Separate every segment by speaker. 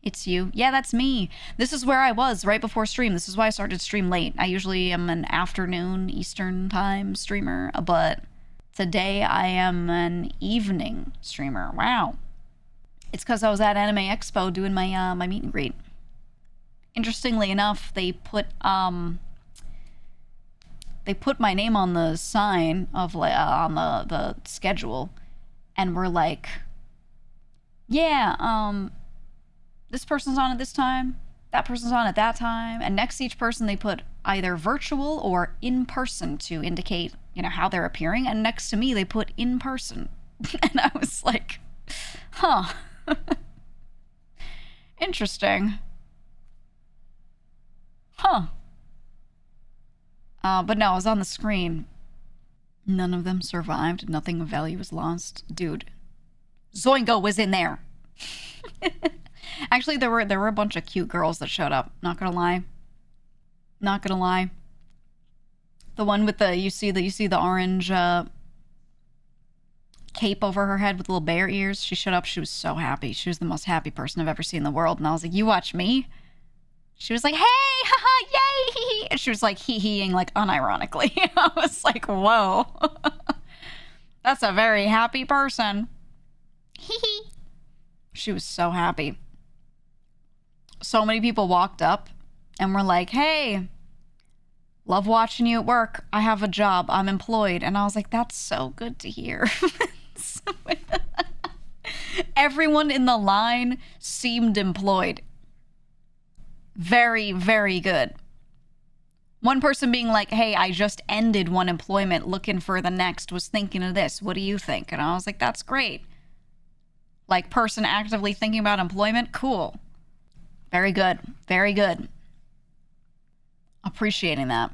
Speaker 1: It's you. Yeah, that's me. This is where I was right before stream. This is why I started stream late. I usually am an afternoon Eastern time streamer, but today I am an evening streamer. Wow. It's because I was at Anime Expo doing my my meet and greet. Interestingly enough, they put my name on the sign of on the schedule, and we're like, yeah, this person's on at this time, that person's on at that time, and next to each person they put either virtual or in person to indicate, you know, how they're appearing, and next to me they put in person. And I was like, huh. Interesting. Huh. But no, I was on the screen. None of them survived. Nothing of value was lost. Dude, Zoingo was in there. Actually, there were a bunch of cute girls that showed up. Not gonna lie. Not gonna lie. The one with the you see the orange cape over her head with little bear ears. She showed up. She was so happy. She was the most happy person I've ever seen in the world. And I was like, "You watch me." She was like, "Hey, haha, yay!" And she was like hee-heeing like unironically. I was like, "Whoa, that's a very happy person." Hee hee. She was so happy. So many people walked up and were like, "Hey, love watching you at work. I have a job. I'm employed." And I was like, "That's so good to hear." Everyone in the line seemed employed. Very, very good. One person being like, "Hey, I just ended one employment, looking for the next, was thinking of this. What do you think?" And I was like, "That's great." Like, person actively thinking about employment? Cool. Very good. Very good. Appreciating that.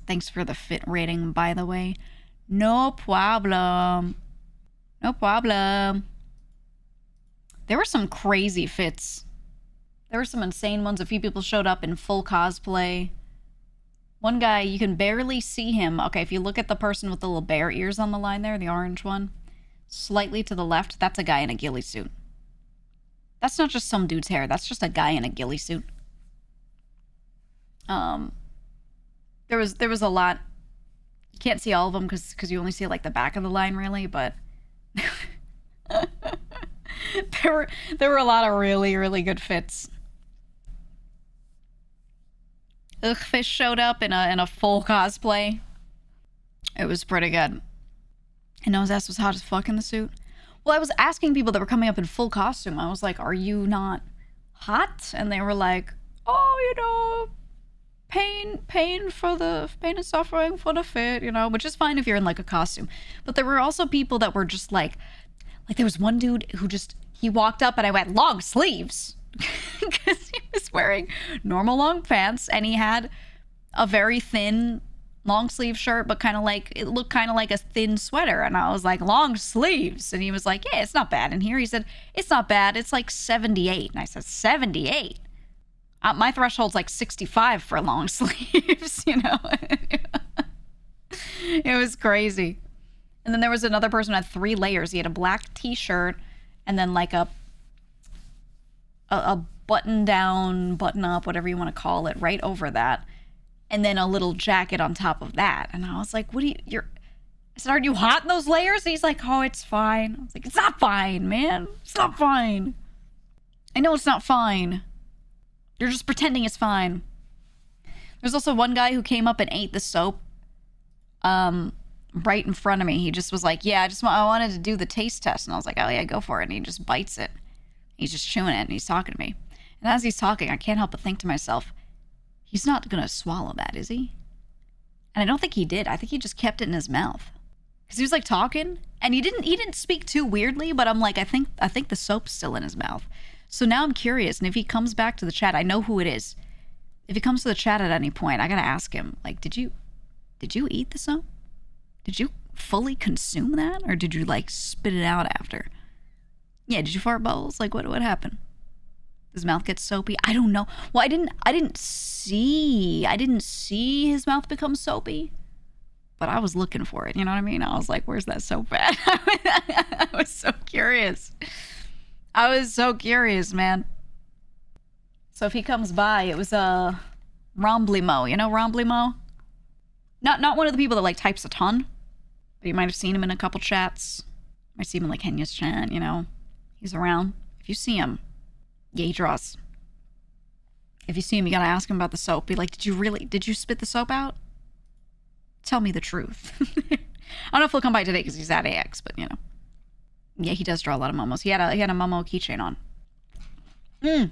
Speaker 1: Thanks for the fit rating, by the way. No problem. No problem. There were some crazy fits. There were some insane ones. A few people showed up in full cosplay. One guy, you can barely see him. Okay, if you look at the person with the little bear ears on the line there, the orange one, slightly to the left, that's a guy in a ghillie suit. That's not just some dude's hair. That's just a guy in a ghillie suit. There was a lot. You can't see all of them because you only see like the back of the line, really. But there were a lot of really, really good fits. Fish showed up in a full cosplay. It was pretty good. And his ass was hot as fuck in the suit. Well, I was asking people that were coming up in full costume. I was like, "Are you not hot?" And they were like, "Oh, you know, pain and suffering for the fit, you know," which is fine if you're in like a costume. But there were also people that were just like there was one dude who he walked up and I went, "Long sleeves," because he was wearing normal long pants and he had a very thin long sleeve shirt, but it looked kind of like a thin sweater. And I was like, "Long sleeves?" And he was like, "Yeah, it's not bad in here." He said, "It's not bad. It's like 78. And I said, 78? My threshold's like 65 for long sleeves, you know? It was crazy. And then there was another person who had 3 layers. He had a black t-shirt and then like a button down, button up, whatever you want to call it, right over that. And then a little jacket on top of that. And I was like, I said, "Are you hot in those layers?" And he's like, "Oh, it's fine." I was like, "It's not fine, man. It's not fine. I know it's not fine. You're just pretending it's fine." There's also one guy who came up and ate the soap right in front of me. He just was like, "Yeah, I wanted to do the taste test." And I was like, "Oh yeah, go for it." And he just bites it. He's just chewing it and he's talking to me. And as he's talking, I can't help but think to myself, he's not gonna swallow that, is he? And I don't think he did. I think he just kept it in his mouth. Because he was like talking and he didn't speak too weirdly, but I'm like, I think the soap's still in his mouth. So now I'm curious, and if he comes back to the chat, I know who it is. If he comes to the chat at any point, I gotta ask him, like, did you eat the soap? Did you fully consume that? Or did you like spit it out after? Yeah, did you fart bubbles? Like what happened? His mouth gets soapy? I don't know. Well, I didn't see his mouth become soapy. But I was looking for it, you know what I mean? I was like, "Where's that soap at?" I was so curious. I was so curious, man. So if he comes by, it was Romblimo. You know Romblimo? Not one of the people that like types a ton, but you might have seen him in a couple chats. Might see him in like Kenya's chat, you know. He's around. If you see him, yeah, he draws. If you see him, you gotta ask him about the soap. Be like, did you spit the soap out? Tell me the truth. I don't know if he'll come by today because he's at AX, but you know. Yeah, he does draw a lot of momos. He had a momo keychain on. You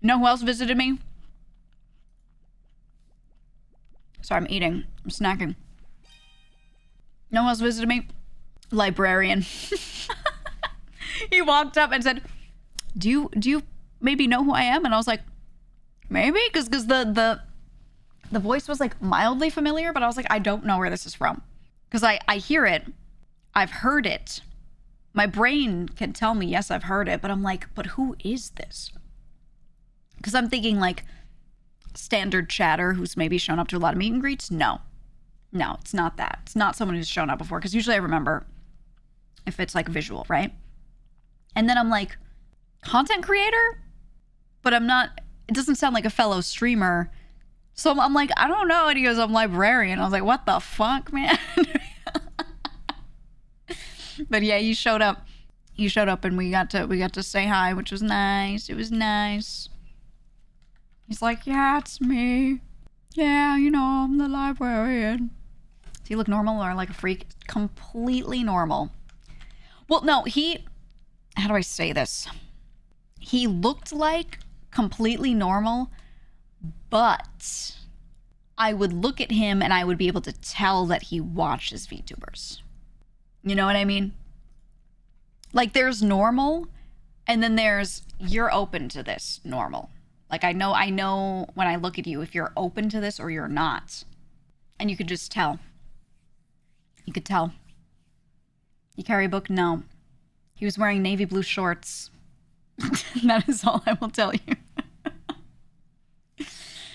Speaker 1: know who else visited me? Sorry, I'm eating. I'm snacking. You know who else visited me? Librarian. He walked up and said, do you maybe know who I am? And I was like, maybe? Because the voice was like mildly familiar, but I was like, I don't know where this is from. Because I hear it. I've heard it. My brain can tell me, yes, I've heard it, but I'm like, but who is this? Because I'm thinking like standard chatter who's maybe shown up to a lot of meet and greets. No, it's not that. It's not someone who's shown up before, because usually I remember if it's like visual, right? And then I'm like, content creator? But I'm not, it doesn't sound like a fellow streamer. So I'm like, I don't know. And he goes, I'm librarian. I was like, what the fuck, man? But yeah, he showed up. He showed up and we got to say hi, which was nice. It was nice. He's like, yeah, it's me. Yeah, you know, I'm the librarian. Does he look normal or like a freak? Completely normal. Well, no, how do I say this? He looked like completely normal, but I would look at him and I would be able to tell that he watches VTubers. You know what I mean? Like there's normal and then there's you're open to this normal. Like I know when I look at you if you're open to this or you're not. And you could just tell. You could tell. You carry a book? No. He was wearing navy blue shorts. That is all I will tell you.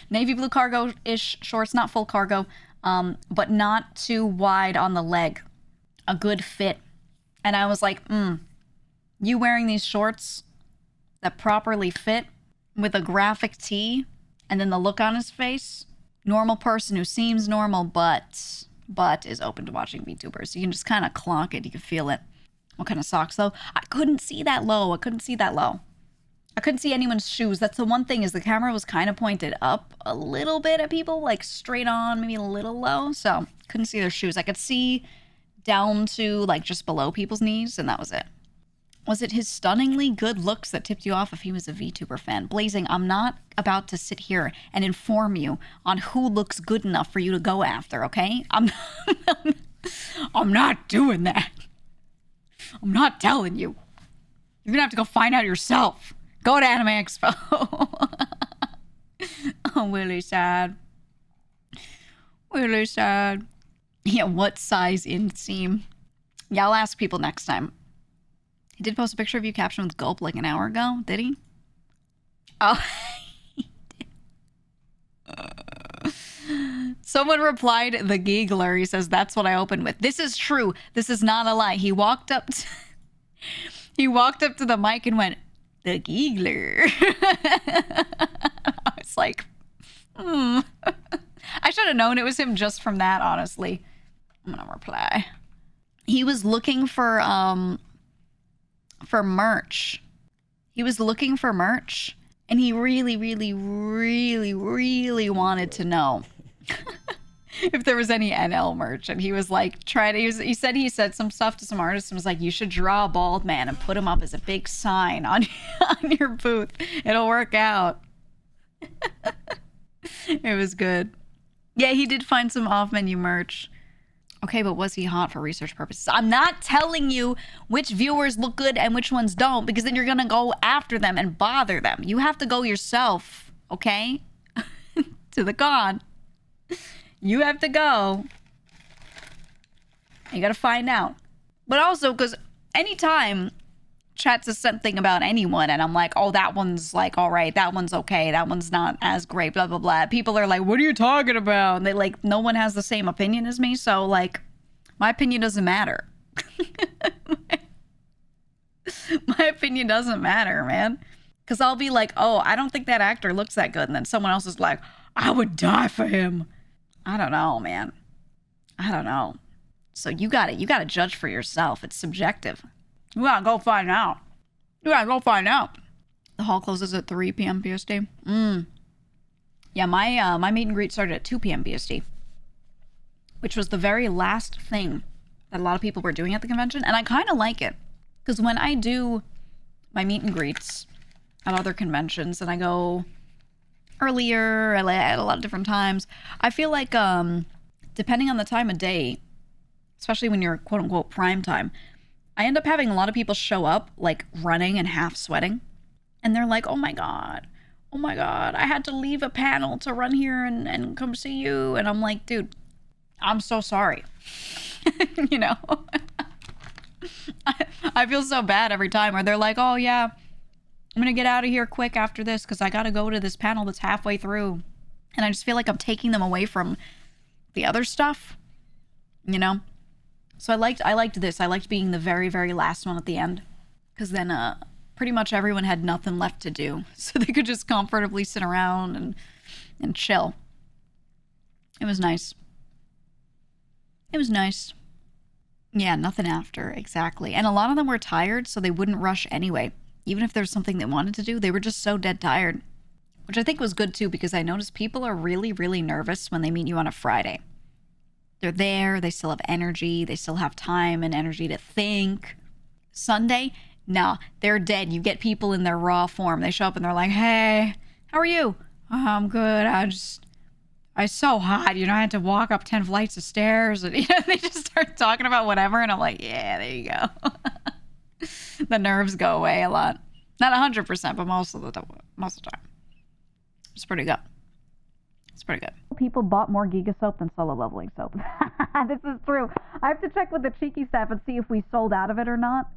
Speaker 1: Navy blue cargo-ish shorts, not full cargo, but not too wide on the leg. A good fit. And I was like, you wearing these shorts that properly fit with a graphic tee and then the look on his face, normal person who seems normal but is open to watching VTubers. You can just kind of clock it. You can feel it. What kind of socks though? I couldn't see that low. I couldn't see anyone's shoes. That's the one thing is the camera was kind of pointed up a little bit at people, like straight on, maybe a little low. So couldn't see their shoes. I could see down to like just below people's knees, and that was it. Was it his stunningly good looks that tipped you off if he was a VTuber fan? Blazing, I'm not about to sit here and inform you on who looks good enough for you to go after, okay? I'm not doing that. I'm not telling you. You're gonna have to go find out yourself. Go to Anime Expo. Oh, really sad. Really sad. Yeah, what size inseam? Yeah, I'll ask people next time. He did post a picture of you captioned with gulp like an hour ago, did he? Oh, he did. Someone replied, the giggler. He says, that's what I opened with. This is true. This is not a lie. He walked up to the mic and went, the giggler. I was like, I should have known it was him just from that, honestly. I'm gonna reply. He was looking for merch. He was looking for merch, and he really, really, really, really wanted to know if there was any NL merch. And he was like, he said some stuff to some artists and was like, you should draw a bald man and put him up as a big sign on your booth. It'll work out. It was good. Yeah, he did find some off-menu merch. Okay, but was he hot for research purposes? I'm not telling you which viewers look good and which ones don't, because then you're going to go after them and bother them. You have to go yourself, okay? To the con. You have to go. You got to find out. But also, because anytime chat says something about anyone and I'm like, oh, that one's like, all right, that one's okay, that one's not as great, blah, blah, blah. People are like, what are you talking about? And they like, no one has the same opinion as me. So like, my opinion doesn't matter. My opinion doesn't matter, man. Because I'll be like, oh, I don't think that actor looks that good. And then someone else is like, I would die for him. I don't know, man. I don't know. So you got to judge for yourself. It's subjective. You got to go find out. You got to go find out. The hall closes at 3 p.m. BST. Yeah, my meet and greet started at 2 p.m. BST, which was the very last thing that a lot of people were doing at the convention. And I kind of like it. Because when I do my meet and greets at other conventions and I go earlier, at a lot of different times, I feel like depending on the time of day, especially when you're quote unquote prime time, I end up having a lot of people show up like running and half sweating. And they're like, oh my God, I had to leave a panel to run here and come see you. And I'm like, dude, I'm so sorry. You know, I feel so bad every time where they're like, oh yeah, I'm gonna get out of here quick after this because I gotta go to this panel that's halfway through. And I just feel like I'm taking them away from the other stuff, you know? So I liked this. I liked being the very, very last one at the end because then pretty much everyone had nothing left to do. So they could just comfortably sit around and chill. It was nice. It was nice. Yeah, nothing after, exactly. And a lot of them were tired, so they wouldn't rush anyway. Even if there's something they wanted to do, they were just so dead tired. Which I think was good too, because I noticed people are really, really nervous when they meet you on a Friday. They're there, they still have energy, they still have time and energy to think. Sunday, nah, they're dead. You get people in their raw form. They show up and they're like, hey, how are you? Oh, I'm good. It's so hot, you know, I had to walk up 10 flights of stairs. And, you know, they just start talking about whatever. And I'm like, yeah, there you go. The nerves go away a lot. Not 100%, but most of the time. It's pretty good. It's pretty good. People bought more GEEGA soap than solo leveling soap. This is true. I have to check with the Cheeky staff and see if we sold out of it or not.